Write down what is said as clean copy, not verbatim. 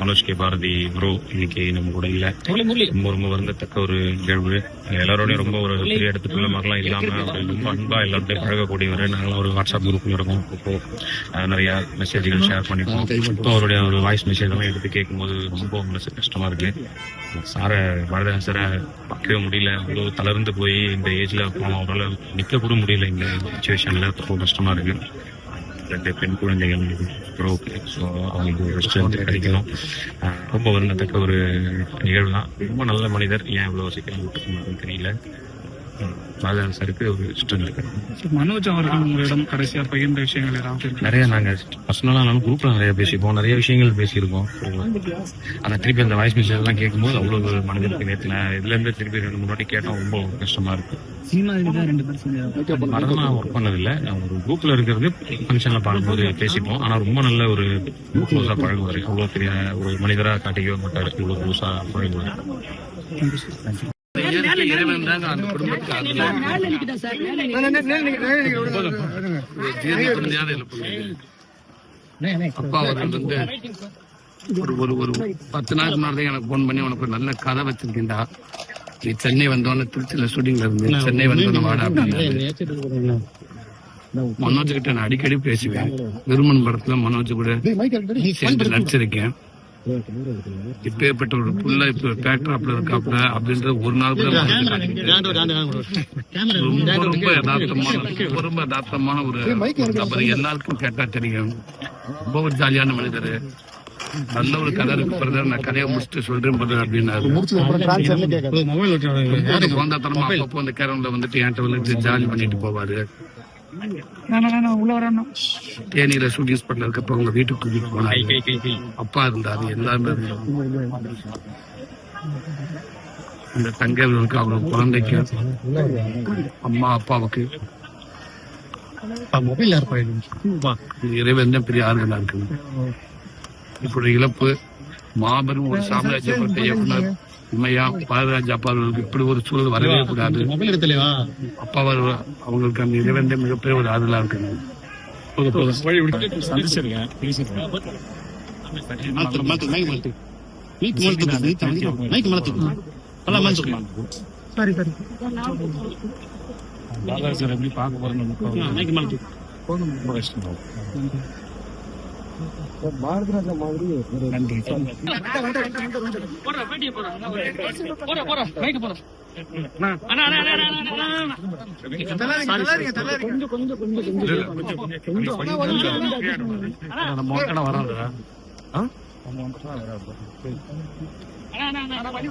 Manoj K Bharathi bro இன்னைக்கு நம்ம கூட இல்ல. ரொம்ப ரொம்ப வருந்தத்தக்க ஒரு நிகழ்வு. எல்லாரோடையும் ரொம்ப ஒரு பெரிய இடத்துக்குள்ள மாதிரிலாம் இல்லாம ரொம்ப அன்பா எல்லாருடையும் பழகக்கூடியவர். நாங்களாம் ஒரு வாட்ஸ்அப் குரூப்ல இருக்கோம். இப்போ நிறைய மெசேஜ்கள் ஷேர் பண்ணிப்போம். இப்போ அவருடைய ஒரு வாய்ஸ் மெசேஜ் எல்லாம் எடுத்து கேட்கும்போது ரொம்ப மனசு கஷ்டமா இருக்கு. சாரை பாரதிராஜன் சாரை பார்க்கவே முடியல. அவ்வளோ தளர்ந்து போய் இந்த ஏஜ்ல அவரால் நிக்க கூட முடியல. இந்த சுச்சுவேஷன்ல ரொம்ப கஷ்டமா இருக்கு. 2 பெண் குழந்தைகள் ஸோ அவங்களுக்கு ஒரு ஸ்ட்ரென்த் கிடைக்கணும். ரொம்ப வருந்தத்தக்க ஒரு நிகழ்வு தான். ரொம்ப நல்ல மனிதர். ஏன் இவ்வளோ சீக்கிரம் விட்டுருக்குன்னு தெரியல. பாரதிராஜன் சாருக்கு ஒரு ஸ்ட்ரென்த் கிடைக்கும். மனோஜ் அவர்கள் உங்களிடம் கடைசியா பகிர்ந்த விஷயங்கள் ஏதாவது நிறைய நாங்கள் பர்சனலாக நானும் குரூப்ல நிறைய பேசிப்போம். நிறைய விஷயங்கள் பேசியிருக்கோம். ஆனால் திருப்பி அந்த வாய்ஸ் மெசேஜ் எல்லாம் கேட்கும்போது அவ்வளோ ஒரு மனிதருக்கு நேற்று இதுல இருந்து திருப்பி 2 வாட்டி கேட்டோம். ரொம்ப கஷ்டமா இருக்கு. அதெல்லாம் ஒர்க் பண்ணதில்லை. ஒரு குரூப்ல இருக்கிறது ஃபங்க்ஷன்ல பார்க்கும்போது பேசிப்போம். ஆனா ரொம்ப நல்ல ஒரு க்ளோஸா பழகுவாரு. அவ்வளவு பெரிய ஒரு மனிதரா காட்டிக்கவே மாட்டாரு. இவ்வளவு க்ளோஸா பழகுவாரு. அப்பா அவர்கள் வந்து ஒரு 10 நாளுக்கு முன்னாடி எனக்கு போன் பண்ணி உனக்கு நல்ல கதை வச்சிருக்கீண்டா, நீ சென்னை வந்தோன்னு திருச்சியில ஷூட்டிங்ல இருந்து சென்னை வந்தோன்னு வாடா அப்படின்னு. மனோஜ் கிட்ட நான் அடிக்கடி பேசுவேன். விருமன் படத்துல மனோஜ் கூட சேர்ந்து நடிச்சிருக்கேன். இப்பேற்பட்ட ஒரு புள்ள இப்ப பேக்ட்ராப்ல இருக்காப்ல அப்படின்ற ஒரு நாள் கூட ரொம்ப யதார்த்தமான ஒரு நபர். எல்லாருக்கும் கேட்டா தெரியும். ரொம்ப ஒரு ஜாலியான மனிதர். நல்ல ஒரு கதை இருக்கு பிரதர், நான் கதையை முடிச்சுட்டு சொல்றேன் பிரதர் அப்படின்னாரு. குழந்தைத்தனமா அப்பப்போ அந்த கேரம்ல வந்துட்டு என்கிட்ட வந்து ஜாலி பண்ணிட்டு போவாரு. தேனியில ஷூட்டிங் ஸ்பாட்ல இருக்கப்ப உங்க வீட்டுக்கு கூட்டிட்டு போனாரு. அப்பா இருந்தாரு, எல்லாமே இருந்தாரு. இந்த தங்கைகளுக்கு அவங்க குழந்தைக்கு அம்மா அப்பாவுக்கு இறைவன் பெரிய ஆறுதலா இருக்கு. இப்படி இழப்பு மாபெரும் ஒரு சாம்ராஜ்யப்பட்ட இயக்குனர் உண்மையா பாரதிராஜ் அப்பா அவர்களுக்கு இப்படி ஒரு சூழல் வரவே கூடாது. அப்பா அவங்களுக்கு அந்த இறைவன் மிகப்பெரிய ஒரு ஆறுதலா இருக்கு. எப்படி பார்க்க போறேன்னு பாரதிராஜா மாதிரி நன்றி. கொஞ்சம் வராது.